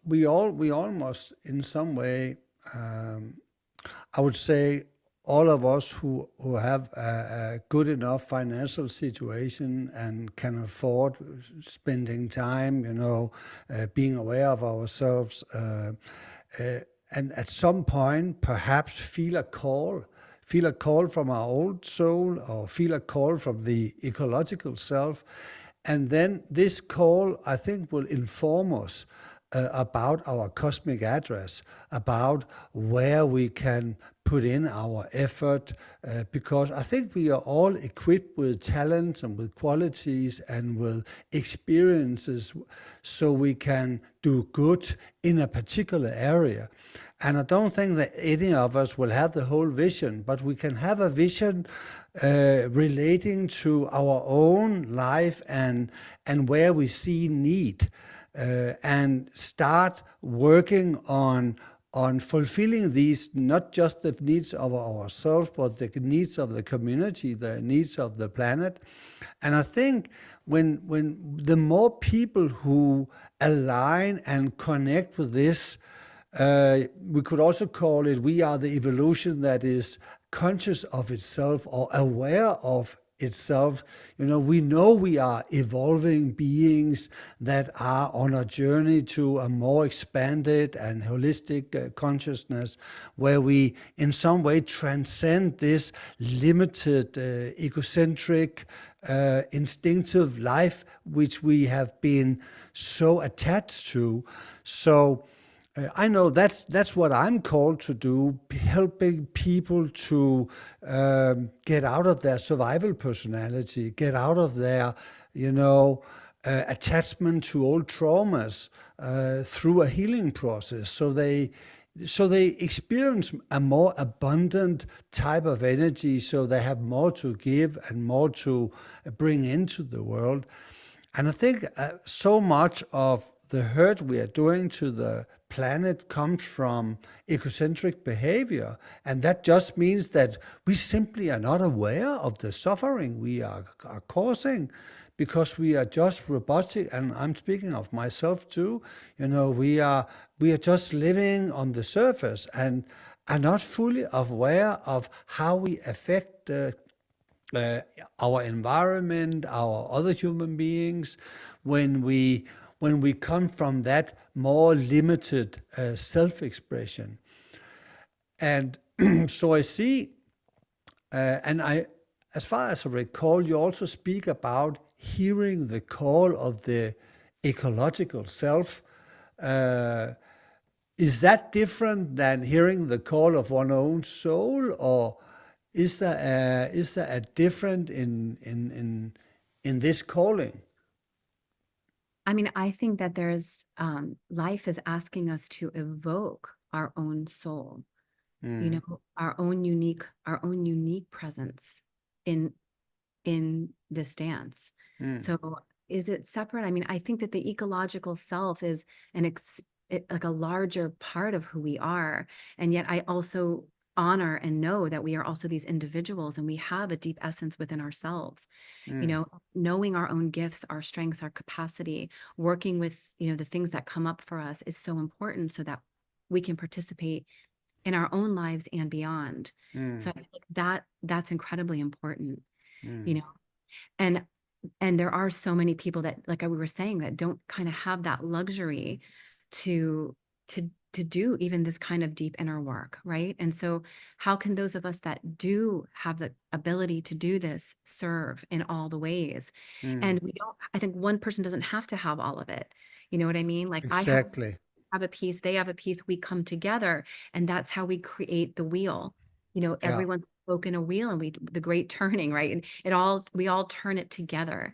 we almost in some way, I would say, all of us who have a good enough financial situation and can afford spending time, being aware of ourselves, and at some point perhaps feel a call from our old soul, or feel a call from the ecological self. And then this call, I think, will inform us about our cosmic address, about where we can put in our effort, because I think we are all equipped with talents and with qualities and with experiences, so we can do good in a particular area. And I don't think that any of us will have the whole vision, but we can have a vision relating to our own life and where we see need, and start working on fulfilling these, not just the needs of ourselves, but the needs of the community, the needs of the planet. And I think when the more people who align and connect with this, we could also call it, we are the evolution that is conscious of itself or aware of itself. We know we are evolving beings that are on a journey to a more expanded and holistic consciousness, where we in some way transcend this limited, egocentric, instinctive life which we have been so attached to. So I know that's what I'm called to do, helping people to get out of their survival personality, get out of their, attachment to old traumas, through a healing process, so they experience a more abundant type of energy, so they have more to give and more to bring into the world. And I think so much of the hurt we are doing to the planet comes from egocentric behavior. And that just means that we simply are not aware of the suffering we are causing, because we are just robotic. And I'm speaking of myself too. We are just living on the surface and are not fully aware of how we affect our environment, our other human beings, when we come from that more limited self-expression. And so I see, as far as I recall, you also speak about hearing the call of the ecological self. Is that different than hearing the call of one's own soul, or is there a difference in this calling? I mean, I think that there's life is asking us to evoke our own soul, our own unique presence in this dance. So is it separate? I mean, I think that the ecological self is like a larger part of who we are. And yet I also honor and know that we are also these individuals, and we have a deep essence within ourselves. Knowing our own gifts, our strengths, our capacity, working with, the things that come up for us is so important, so that we can participate in our own lives and beyond. So I think that's incredibly important, and there are so many people that, like we were saying, that don't kind of have that luxury to do even this kind of deep inner work, right? And so how can those of us that do have the ability to do this serve in all the ways? And I think one person doesn't have to have all of it. You know what I mean? Like Exactly. I have a piece, they have a piece, we come together, and that's how we create the wheel. Yeah. Everyone's spoken a wheel, and the great turning, right? And we all turn it together.